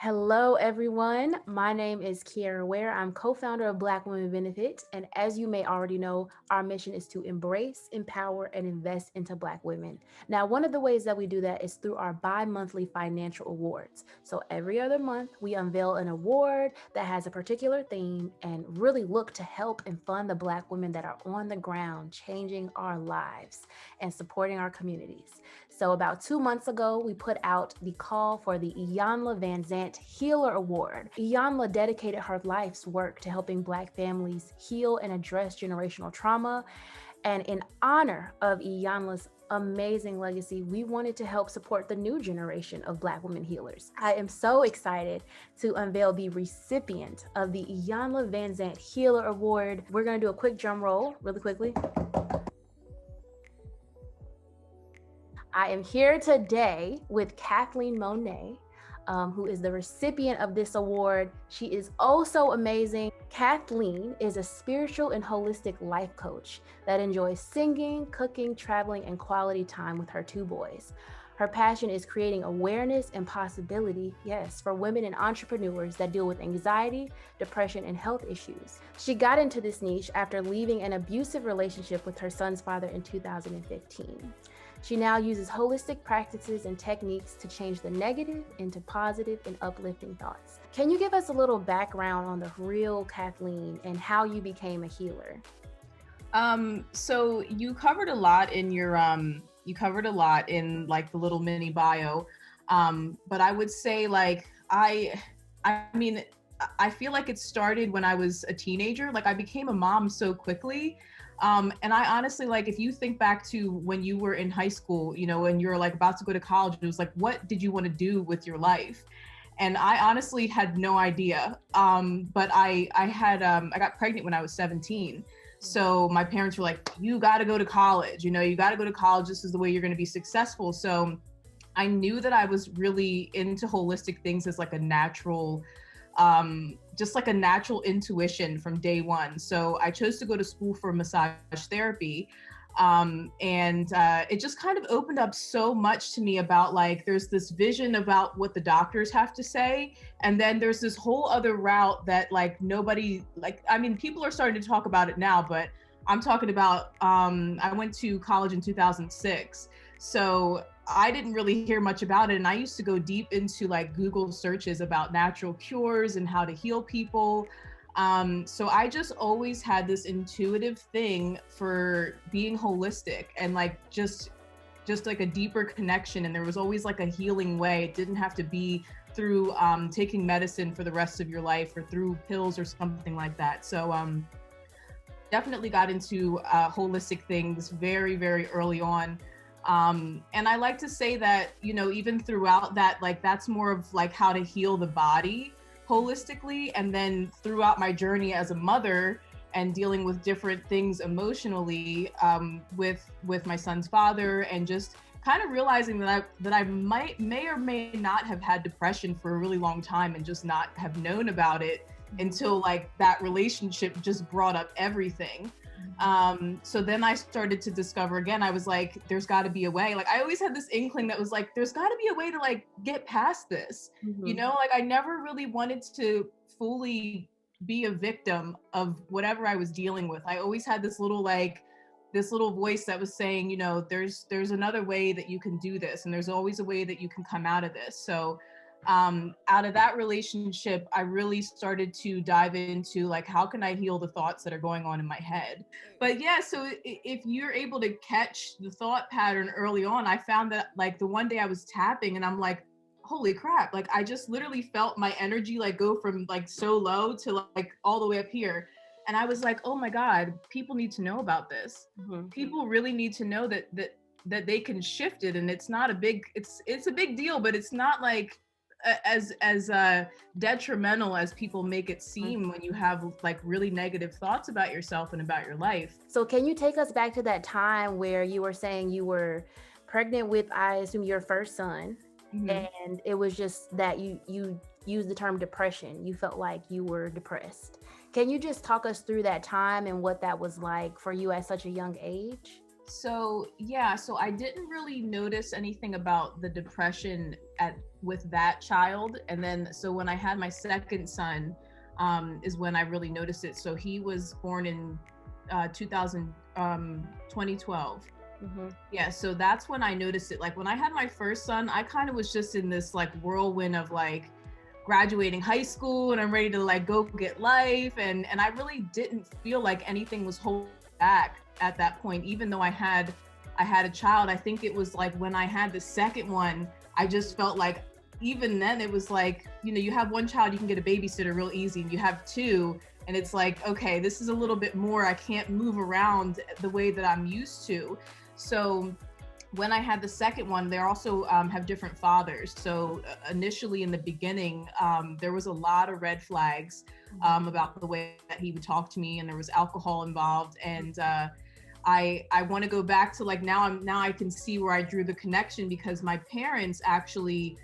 Hello, everyone. My name is Kiara Ware. I'm co-founder of BlackWomenBenefit, and as you may already know, our mission is to embrace, empower, and invest into Black women. Now, one of the ways that we do that is through our bi-monthly financial awards. So every other month, we unveil an award that has a particular theme and really look to help and fund the Black women that are on the ground, changing our lives and supporting our communities. So about 2 months ago, we put out the call for the Iyanla Vanzant Healer Award. Iyanla dedicated her life's work to helping Black families heal and address generational trauma. And in honor of Iyanla's amazing legacy, we wanted to help support the new generation of Black women healers. I am so excited to unveil the recipient of the Iyanla Vanzant Healer Award. We're going to do a quick drum roll really quickly. I am here today with Kathlene Monet, who is the recipient of this award. She is also amazing. Kathlene is a spiritual and holistic life coach that enjoys singing, cooking, traveling, and quality time with her two boys. Her passion is creating awareness and possibility, yes, for women and entrepreneurs that deal with anxiety, depression, and health issues. She got into this niche after leaving an abusive relationship with her son's father in 2015. She now uses holistic practices and techniques to change the negative into positive and uplifting thoughts. Can you give us a little background on the real Kathlene and how you became a healer? So you covered a lot in your like the little mini bio. But I would say like I mean I feel like it started when I was a teenager. Like I became a mom so quickly. And I honestly, like, if you think back to when you were in high school, you know, and you're like about to go to college, it was like, what did you want to do with your life? And I honestly had no idea. But I got pregnant when I was 17. So my parents were like, you got to go to college, you know, you got to go to college. This is the way you're going to be successful. So I knew that I was really into holistic things as like a natural just like a natural intuition from day one. So I chose to go to school for massage therapy. And it just kind of opened up so much to me about like, there's this vision about what the doctors have to say. And then there's this whole other route that like nobody, like, I mean, people are starting to talk about it now, but I'm talking about, I went to college in 2006. So I didn't really hear much about it. And I used to go deep into like Google searches about natural cures and how to heal people. So I just always had this intuitive thing for being holistic and like just like a deeper connection. And there was always like a healing way. It didn't have to be through taking medicine for the rest of your life or through pills or something like that. So definitely got into holistic things very, very early on. And I like to say that, you know, even throughout that, like, that's more of like how to heal the body holistically. And then throughout my journey as a mother and dealing with different things emotionally, with my son's father, and just kind of realizing that I may or may not have had depression for a really long time and just not have known about it until like that relationship just brought up everything. So then I started to discover again, I was like, there's got to be a way. Like I always had this inkling that was like, there's got to be a way to like get past this. Mm-hmm. You know, like I never really wanted to fully be a victim of whatever I was dealing with. I always had this little voice that was saying, you know, there's another way that you can do this, and there's always a way that you can come out of this. So out of that relationship, I really started to dive into like, how can I heal the thoughts that are going on in my head? But yeah, so if you're able to catch the thought pattern early on, I found that like the one day I was tapping and I'm like, holy crap, like I just literally felt my energy like go from like so low to like all the way up here. And I was like, oh my God, people need to know about this. Mm-hmm. People really need to know that they can shift it. And it's not a big, it's a big deal, but it's not like as detrimental as people make it seem when you have like really negative thoughts about yourself and about your life. So can you take us back to that time where you were saying you were pregnant with, I assume, your first son, mm-hmm. and it was just that you used the term depression. You felt like you were depressed. Can you just talk us through that time and what that was like for you at such a young age? So yeah, so I didn't really notice anything about the depression at with that child. And then, so when I had my second son, is when I really noticed it. So he was born in 2012. Mm-hmm. Yeah, so that's when I noticed it. Like when I had my first son, I kind of was just in this like whirlwind of like graduating high school and I'm ready to like go get life. And I really didn't feel like anything was holding back at that point, even though I had a child. I think it was like when I had the second one, I just felt like even then it was like, you know, you have one child, you can get a babysitter real easy, and you have two, and it's like, okay, this is a little bit more. I can't move around the way that I'm used to. So when I had the second one, they also have different fathers. So initially in the beginning, there was a lot of red flags about the way that he would talk to me, and there was alcohol involved. And I want to go back to like now I can see where I drew the connection, because my parents actually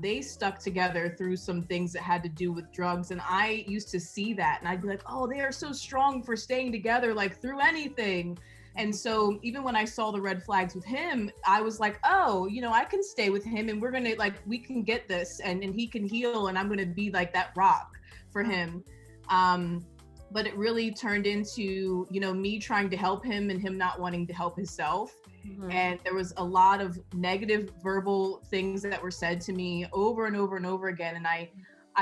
they stuck together through some things that had to do with drugs, and I used to see that, and I'd be like, oh, they are so strong for staying together like through anything. And so even when I saw the red flags with him, I was like, oh, you know, I can stay with him, and we're gonna like, we can get this, and he can heal, and I'm gonna be like that rock for him. But it really turned into, you know, me trying to help him and him not wanting to help himself. Mm-hmm. And there was a lot of negative verbal things that were said to me over and over and over again. And I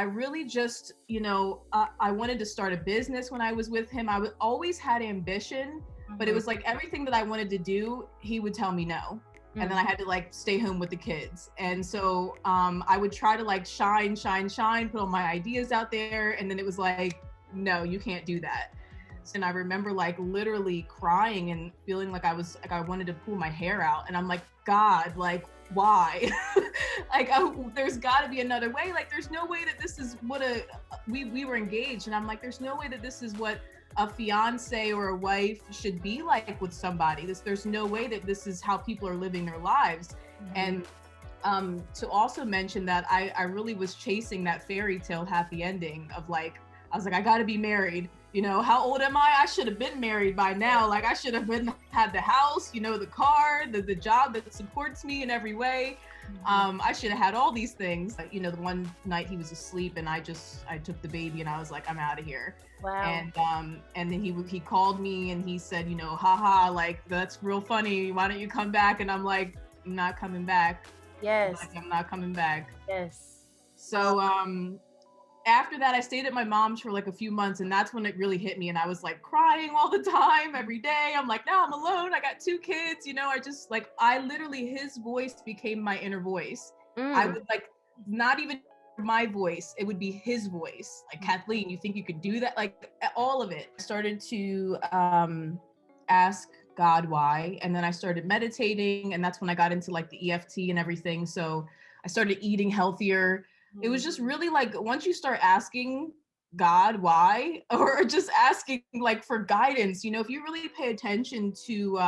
really just, you know, I wanted to start a business when I was with him. I always had ambition, but it was like everything that I wanted to do, he would tell me no. And then I had to like stay home with the kids. And so I would try to like shine, put all my ideas out there. And then it was like, no, you can't do that. And I remember like literally crying and feeling like I wanted to pull my hair out. And I'm like, God, like, why? Like, there's got to be another way. Like, there's no way that this is what we were engaged. And I'm like, there's no way that this is what a fiance or a wife should be like with somebody. There's no way that this is how people are living their lives. Mm-hmm. And to also mention that I really was chasing that fairy tale happy ending of like, I was like, I gotta be married. You know, how old am I? I should have been married by now. Like I should have had the house, you know, the car, the job that supports me in every way. I should have had all these things. You know, the one night he was asleep and I took the baby and I was like, I'm out of here. Wow. And then he called me and he said, you know, haha, like that's real funny. Why don't you come back? And I'm like, I'm not coming back. Yes. I'm not coming back. Yes. So, after that, I stayed at my mom's for like a few months, and that's when it really hit me. And I was like crying all the time, every day. I'm like, now I'm alone. I got 2 kids, you know, I literally, his voice became my inner voice. I would like, not even my voice, it would be his voice. Like, Kathlene, you think you could do that? Like all of it. I started to ask God why. And then I started meditating, and that's when I got into like the EFT and everything. So I started eating healthier. It was just really like, once you start asking God why, or just asking like for guidance, you know, if you really pay attention to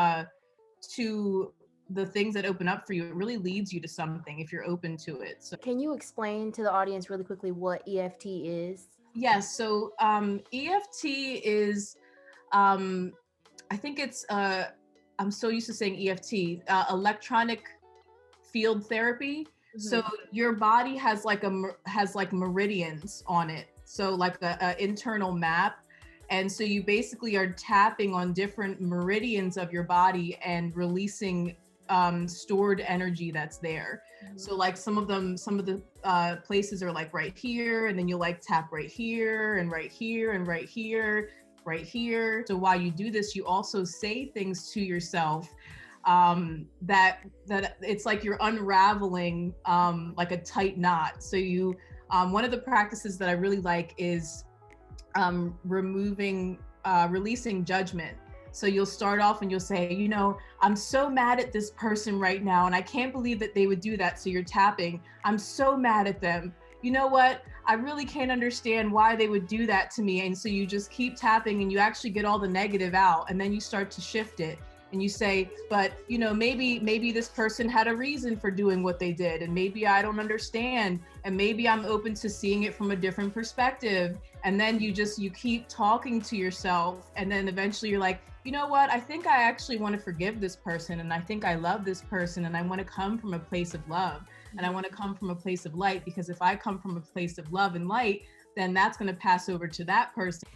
the things that open up for you, it really leads you to something if you're open to it. So can you explain to the audience really quickly what EFT is? Yes. So EFT is, I think it's, I'm so used to saying EFT, electronic field therapy. So your body has like meridians on it. So like a internal map. And so you basically are tapping on different meridians of your body and releasing stored energy that's there. So like some of the places are like right here, and then you'll like tap right here and right here and right here, right here. So while you do this, you also say things to yourself that it's like you're unraveling like a tight knot. So you one of the practices that I really like is releasing judgment. So you'll start off and you'll say, you know, I'm so mad at this person right now, and I can't believe that they would do that. So you're tapping, I'm so mad at them. You know what? I really can't understand why they would do that to me. And so you just keep tapping, and you actually get all the negative out, and then you start to shift it. And you say, but you know, maybe this person had a reason for doing what they did, and maybe I don't understand, and maybe I'm open to seeing it from a different perspective. And then you keep talking to yourself, and then eventually you're like, you know what, I think I actually want to forgive this person, and I think I love this person, and I want to come from a place of love. and I want to come from a place of light, because if I come from a place of love and light, then that's going to pass over to that person.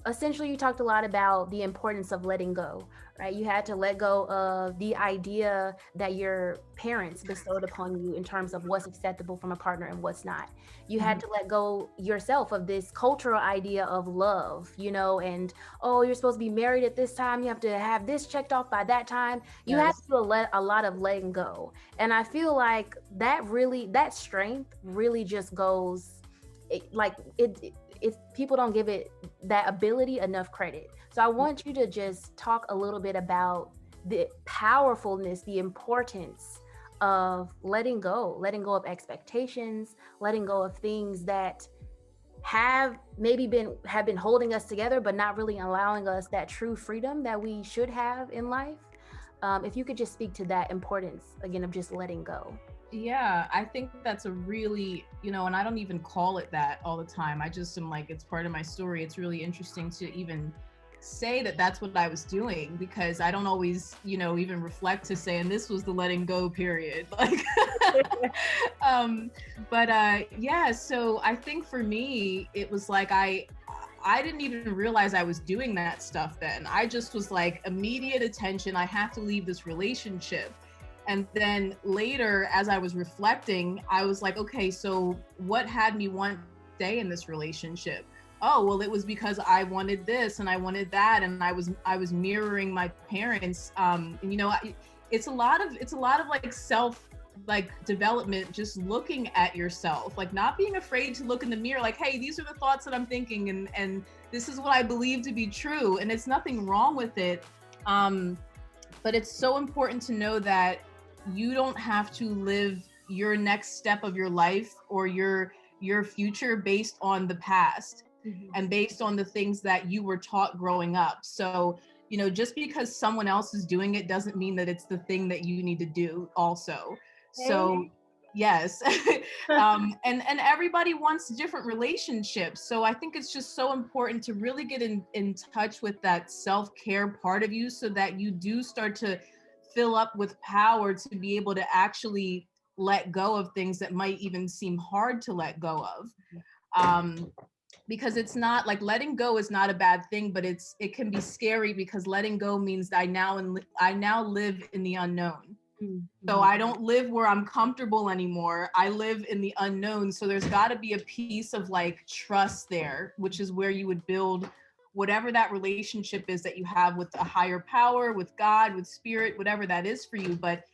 Essentially you talked a lot about the importance of letting go, right? You had to let go of the idea that your parents bestowed upon you in terms of what's acceptable from a partner and what's not. You had to let go yourself of this cultural idea of love, and oh, you're supposed to be married at this time, you have to have this checked off by that time. You had to Yes. do a lot of letting go. And I feel like that strength really just goes if people don't give it that ability enough credit. So I want you to just talk a little bit about the powerfulness, the importance of letting go of expectations, letting go of things that have been holding us together, but not really allowing us that true freedom that we should have in life. If you could just speak to that importance again of just letting go. Yeah, I think that's a really, and I don't even call it that all the time. I just am like, it's part of my story. It's really interesting to even say that that's what I was doing, because I don't always, even reflect to say, and this was the letting go period. Like, yeah, so I think for me, it was like, I didn't even realize I was doing that stuff then. I just was like, immediate attention. I have to leave this relationship. And then later, as I was reflecting, I was like, okay, so what had me want to stay in this relationship? Oh, well, it was because I wanted this and I wanted that, and I was mirroring my parents. It's a lot of like self development, just looking at yourself, like not being afraid to look in the mirror, like, hey, these are the thoughts that I'm thinking, and this is what I believe to be true, and it's nothing wrong with it. But it's so important to know that you don't have to live your next step of your life or your future based on the past and based on the things that you were taught growing up. So, just because someone else is doing it doesn't mean that it's the thing that you need to do also. So, yes. And everybody wants different relationships. So I think it's just so important to really get in touch with that self-care part of you, so that you do start to fill up with power to be able to actually let go of things that might even seem hard to let go of. Because it's not like, letting go is not a bad thing, but it can be scary, because letting go means that I now live in the unknown. So I don't live where I'm comfortable anymore. I live in the unknown. So there's got to be a piece of like trust there, which is where you would build whatever that relationship is that you have with a higher power, with God, with spirit, whatever that is for you. But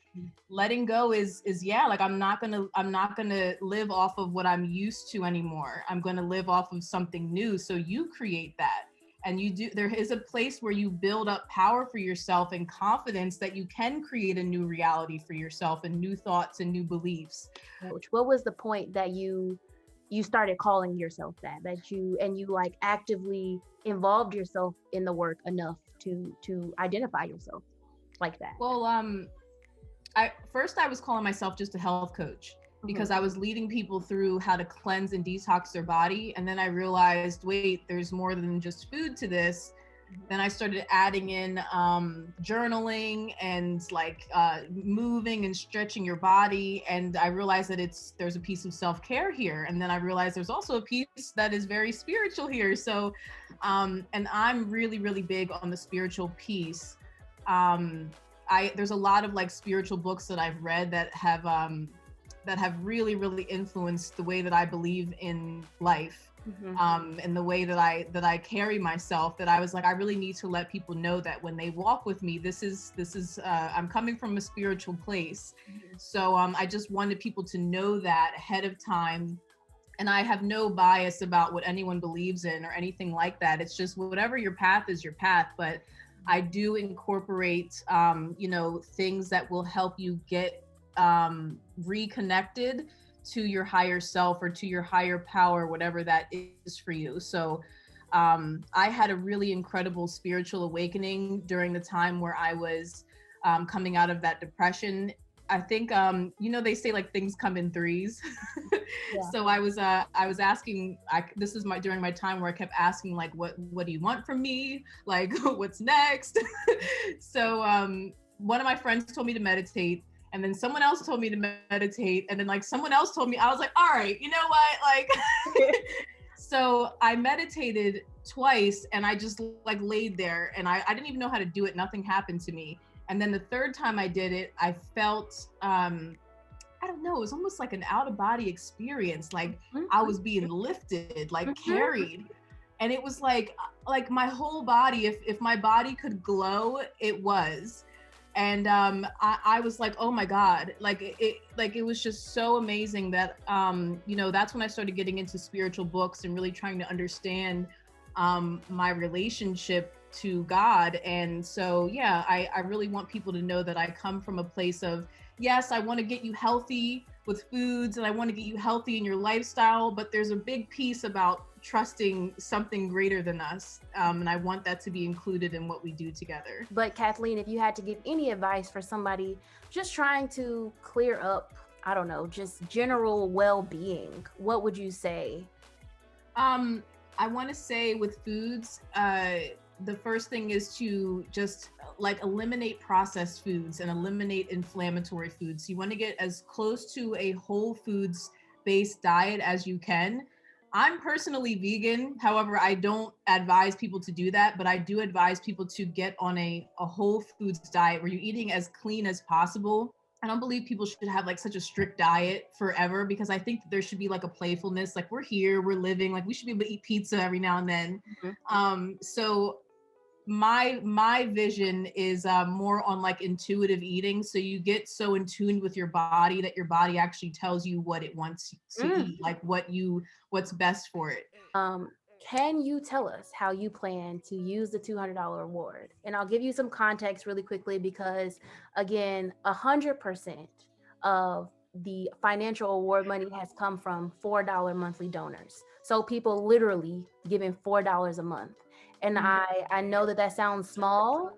letting go is yeah, like I'm not gonna live off of what I'm used to anymore. I'm gonna live off of something new. So you create that. And there is a place where you build up power for yourself and confidence that you can create a new reality for yourself and new thoughts and new beliefs. What was the point that you started calling yourself that you like actively involved yourself in the work enough to identify yourself like that? Well, I was calling myself just a health coach, because I was leading people through how to cleanse and detox their body. And then I realized, wait, there's more than just food to this. Then I started adding in journaling and like moving and stretching your body. And I realized that there's a piece of self-care here. And then I realized there's also a piece that is very spiritual here. So, and I'm really, really big on the spiritual piece. There's a lot of like spiritual books that I've read that have really, really influenced the way that I believe in life. And the way that I carry myself, that I was like, I really need to let people know that when they walk with me, this is I'm coming from a spiritual place. So I just wanted people to know that ahead of time. And I have no bias about what anyone believes in or anything like that. It's just whatever your path is your path. But I do incorporate things that will help you get reconnected to your higher self or to your higher power, whatever that is for you. So I had a really incredible spiritual awakening during the time where I was coming out of that depression. I think they say like things come in threes. Yeah. So I was asking, this is during my time where I kept asking like, what do you want from me? Like, what's next? So one of my friends told me to meditate. And then someone else told me to meditate. And then like someone else told me, I was like, all right, you know what? Like, so I meditated twice and I just like laid there and I didn't even know how to do it. Nothing happened to me. And then the third time I did it, I felt, I don't know, it was almost like an out of body experience. Like I was being lifted, like carried. And it was like my whole body, if my body could glow, it was. And I was like, oh my God, it was just so amazing that, you know, that's when I started getting into spiritual books and really trying to understand my relationship to God. And so, yeah, I really want people to know that I come from a place of, yes, I want to get you healthy with foods and I want to get you healthy in your lifestyle, but there's a big piece about trusting something greater than us. And I want that to be included in what we do together. But Kathlene, if you had to give any advice for somebody just trying to clear up, I don't know, just general well-being, what would you say? I want to say with foods, the first thing is to just like eliminate processed foods and eliminate inflammatory foods. You want to get as close to a whole foods based diet as you can. I'm personally vegan. However, I don't advise people to do that, but I do advise people to get on a whole foods diet where you're eating as clean as possible. I don't believe people should have like such a strict diet forever because I think that there should be like a playfulness. Like we're here, we're living, like we should be able to eat pizza every now and then. So my vision is more on like intuitive eating. So you get so in tune with your body that your body actually tells you what it wants to eat, like what's best for it. Can you tell us how you plan to use the $200 award? And I'll give you some context really quickly because, again, 100% of the financial award money has come from $4 monthly donors. So people literally giving $4 a month. And I know that sounds small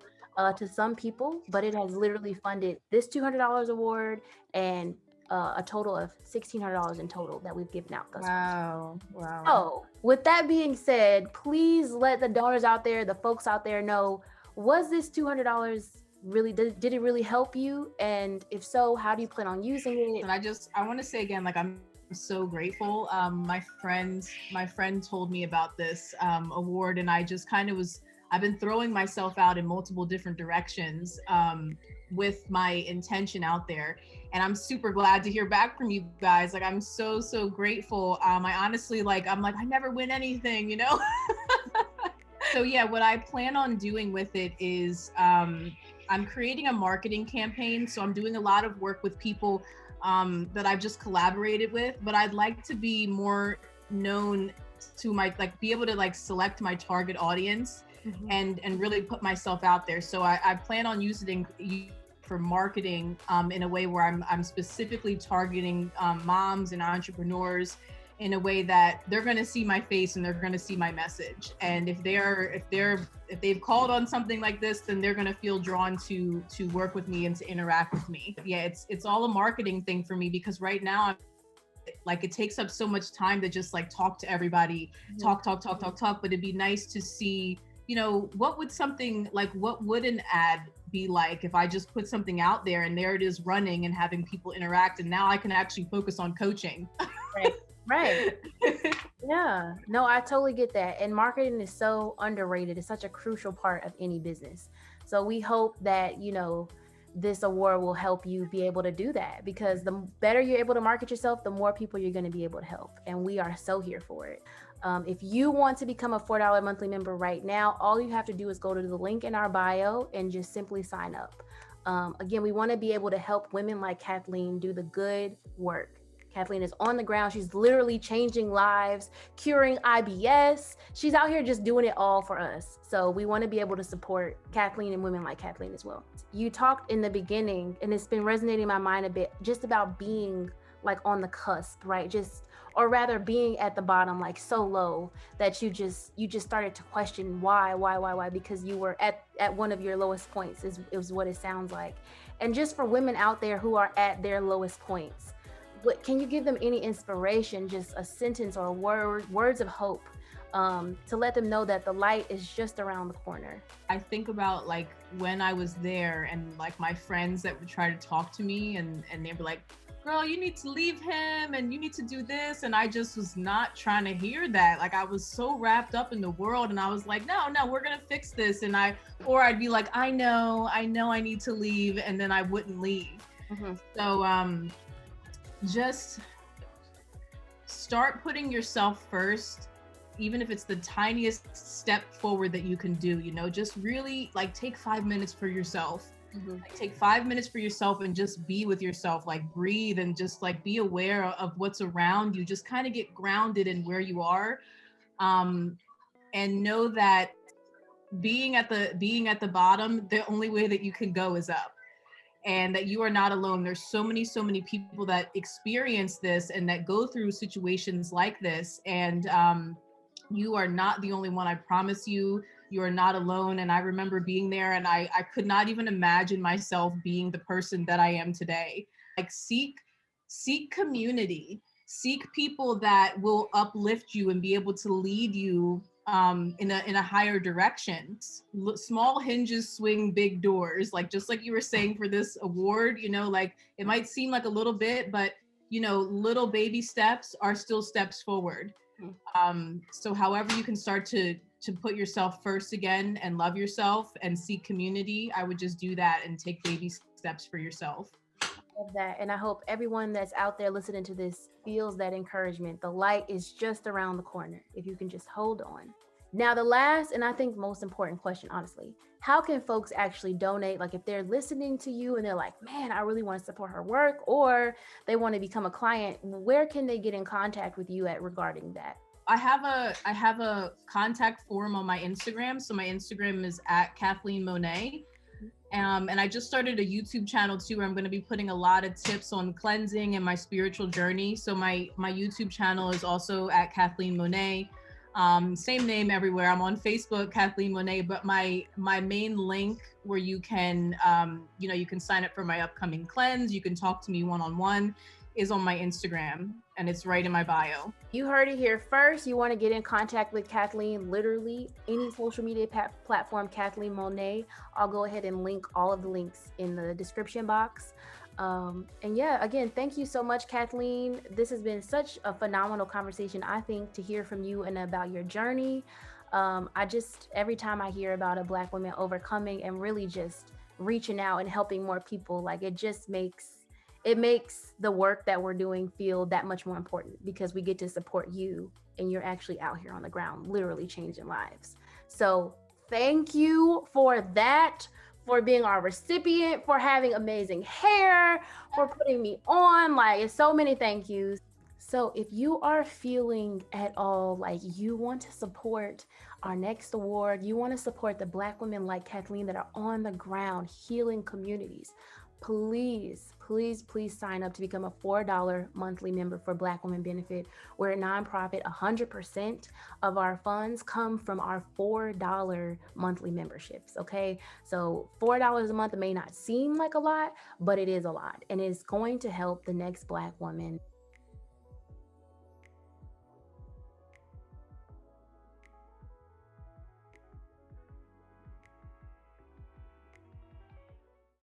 to some people, but it has literally funded this $200 award and a total of $1,600 in total that we've given out thus far. Wow. So, with that being said, please let the donors out there, the folks out there know, was this $200 really, did it really help you? And if so, how do you plan on using it? And I want to say again, like I'm so grateful. My friend told me about this award and I just kind of I've been throwing myself out in multiple different directions with my intention out there. And I'm super glad to hear back from you guys. Like, I'm so grateful. I honestly, I'm like, I never win anything, you know? So yeah, what I plan on doing with it is I'm creating a marketing campaign. So I'm doing a lot of work with people that I've just collaborated with, but I'd like to be more known to be able to select my target audience and really put myself out there. So I plan on using for marketing in a way where I'm specifically targeting moms and entrepreneurs in a way that they're going to see my face and they're going to see my message. And if they've called on something like this, then they're going to feel drawn to work with me and to interact with me. Yeah, it's all a marketing thing for me because right now it takes up so much time to just talk to everybody, talk. But it'd be nice to see, what would an ad be like if I just put something out there and there it is running and having people interact, and now I can actually focus on coaching. Right. Yeah. No, I totally get that. And marketing is so underrated. It's such a crucial part of any business. So we hope that, this award will help you be able to do that, because the better you're able to market yourself, the more people you're going to be able to help. And we are so here for it. If you want to become a $4 monthly member right now, all you have to do is go to the link in our bio and just simply sign up. Again, we want to be able to help women like Kathlene do the good work. Kathlene is on the ground. She's literally changing lives, curing IBS. She's out here just doing it all for us. So we want to be able to support Kathlene and women like Kathlene as well. You talked in the beginning, and it's been resonating in my mind a bit, just about being on the cusp, right? Or rather being at the bottom, so low that you just started to question why, because you were at one of your lowest points is what it sounds like. And just for women out there who are at their lowest points, can you give them any inspiration, just a sentence or words of hope to let them know that the light is just around the corner. I think about like when I was there and like my friends that would try to talk to me and they were like, girl, you need to leave him and you need to do this. And I just was not trying to hear that. Like I was so wrapped up in the world and I was like, no, we're going to fix this. And I'd be like, I know I need to leave. And then I wouldn't leave. Mm-hmm. So just start putting yourself first, even if it's the tiniest step forward that you can do, just really like take 5 minutes for yourself. Mm-hmm. Like, take 5 minutes for yourself and just be with yourself, like breathe and just like be aware of what's around you. Just kind of get grounded in where you are. And know that being at the bottom, the only way that you can go is up. And that you are not alone. There's so many people that experience this and that go through situations like this. And you are not the only one. I promise you, you are not alone. And I remember being there and I could not even imagine myself being the person that I am today. Like seek community, seek people that will uplift you and be able to lead you in a higher direction. Small hinges swing big doors, like just like you were saying for this award, like it might seem like a little bit, but little baby steps are still steps forward. So however you can start to put yourself first again and love yourself and seek community, I would just do that and take baby steps for yourself. Love that. And I hope everyone that's out there listening to this feels that encouragement. The light is just around the corner if you can just hold on. Now, the last and I think most important question, honestly, how can folks actually donate? Like if they're listening to you and they're like, man, I really want to support her work, or they want to become a client, where can they get in contact with you at regarding that? I have a contact form on my Instagram. So my Instagram is at Kathlene Monet. And I just started a YouTube channel too, where I'm going to be putting a lot of tips on cleansing and my spiritual journey. So my YouTube channel is also at Kathlene Monet. Same name everywhere. I'm on Facebook, Kathlene Monet, but my main link where you can, you can sign up for my upcoming cleanse. You can talk to me one-on-one is on my Instagram, and it's right in my bio. You heard it here first. You want to get in contact with Kathlene, literally any social media platform, Kathlene Monet. I'll go ahead and link all of the links in the description box. And yeah, again, thank you so much, Kathlene. This has been such a phenomenal conversation, I think, to hear from you and about your journey. Every time I hear about a Black woman overcoming and really just reaching out and helping more people, like it makes the work that we're doing feel that much more important because we get to support you and you're actually out here on the ground, literally changing lives. So thank you for that, for being our recipient, for having amazing hair, for putting me on. Like, it's so many thank yous. So if you are feeling at all like you want to support our next award, you want to support the Black women like Kathlene that are on the ground healing communities, please sign up to become a $4 monthly member for BlackWomenBenefit. We're a nonprofit. 100% of our funds come from our $4 monthly memberships. Okay, so $4 a month may not seem like a lot, but it is a lot, and it's going to help the next Black woman